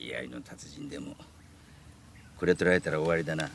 居合の達人でもこれ取られたら終わりだな。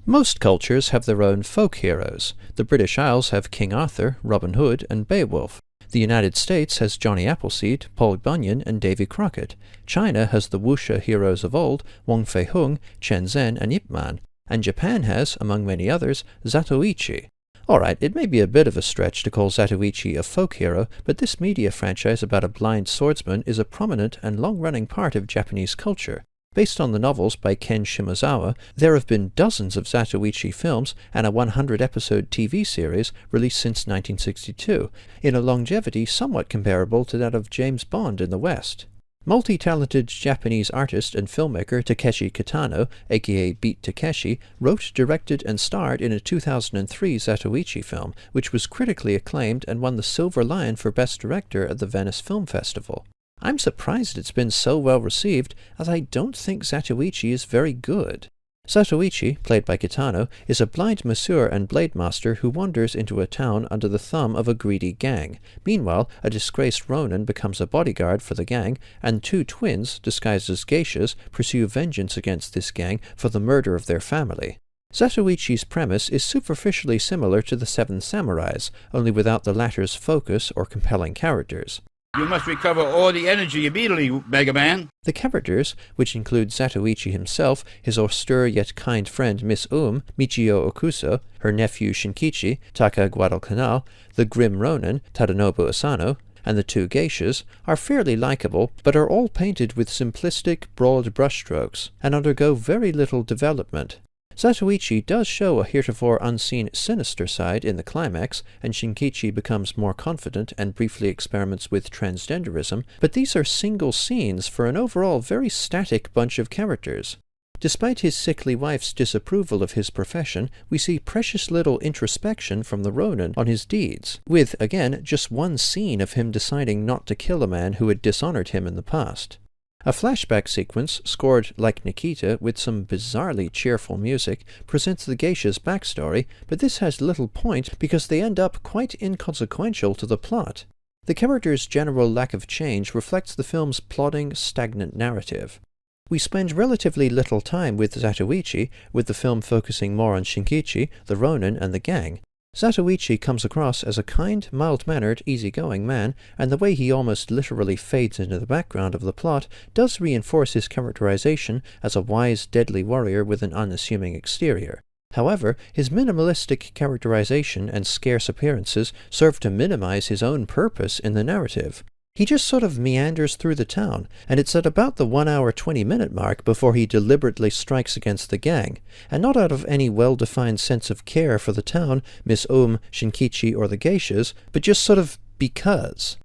Most cultures have their own folk heroes. The British Isles have King Arthur, Robin Hood, and Beowulf. The United States has Johnny Appleseed, Paul Bunyan, and Davy Crockett. China has the wuxia heroes of old, Wang Fei-hung, Chen Zhen, and Ip Man. And Japan has, among many others, Zatoichi. Alright, it may be a bit of a stretch to call Zatoichi a folk hero, but this media franchise about a blind swordsman is a prominent and long-running part of Japanese culture. Based on the novels by Ken Shimozawa, there have been dozens of Zatoichi films and a 100-episode TV series released since 1962, in a longevity somewhat comparable to that of James Bond in the West. Multi-talented Japanese artist and filmmaker Takeshi Kitano, aka Beat Takeshi, wrote, directed, and starred in a 2003 Zatoichi film, which was critically acclaimed and won the Silver Lion for Best Director at the Venice Film Festival. I'm surprised it's been so well received, as I don't think Zatoichi is very good. Zatoichi, played by Kitano, is a blind masseur and blade master who wanders into a town under the thumb of a greedy gang. Meanwhile, a disgraced Ronin becomes a bodyguard for the gang, and two twins, disguised as geishas, pursue vengeance against this gang for the murder of their family. Zatoichi's premise is superficially similar to the Seven Samurais, only without the latter's focus or compelling characters. You must recover all the energy immediately, Mega Man. The characters, which include Zatoichi himself, his austere yet kind friend Miss Michio Okuso, her nephew Shinkichi, Taka Guadalcanal, the grim Ronin, Tadanobu Asano, and the two geishas, are fairly likable, but are all painted with simplistic, broad brushstrokes, and undergo very little development. Zatoichi does show a heretofore unseen sinister side in the climax, and Shinkichi becomes more confident and briefly experiments with transgenderism, but these are single scenes for an overall very static bunch of characters. Despite his sickly wife's disapproval of his profession, we see precious little introspection from the Ronin on his deeds, with, again, just one scene of him deciding not to kill a man who had dishonored him in the past. A flashback sequence, scored like Nikita with some bizarrely cheerful music, presents the geisha's backstory, but this has little point because they end up quite inconsequential to the plot. The character's general lack of change reflects the film's plodding, stagnant narrative. We spend relatively little time with Zatoichi, with the film focusing more on Shinkichi, the Ronin, and the gang. Zatoichi comes across as a kind, mild-mannered, easygoing man, and the way he almost literally fades into the background of the plot does reinforce his characterization as a wise, deadly warrior with an unassuming exterior. However, his minimalistic characterization and scarce appearances serve to minimize his own purpose in the narrative. He just sort of meanders through the town, and it's at about the 1 hour 20-minute mark before he deliberately strikes against the gang, and not out of any well-defined sense of care for the town, Miss Shinkichi, or the geishas, but just sort of because.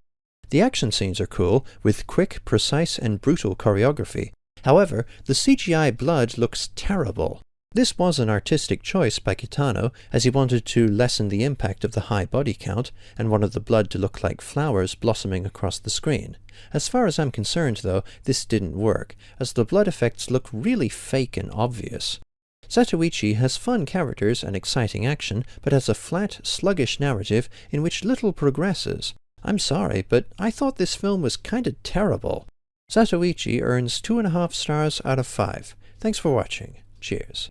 The action scenes are cool, with quick, precise, and brutal choreography. However, the CGI blood looks terrible. This was an artistic choice by Kitano, as he wanted to lessen the impact of the high body count, and wanted the blood to look like flowers blossoming across the screen. As far as I'm concerned, though, this didn't work, as the blood effects look really fake and obvious. Zatoichi has fun characters and exciting action, but has a flat, sluggish narrative in which little progresses. I'm sorry, but I thought this film was kinda terrible. Zatoichi earns 2.5 stars out of 5. Thanks for watching. Cheers.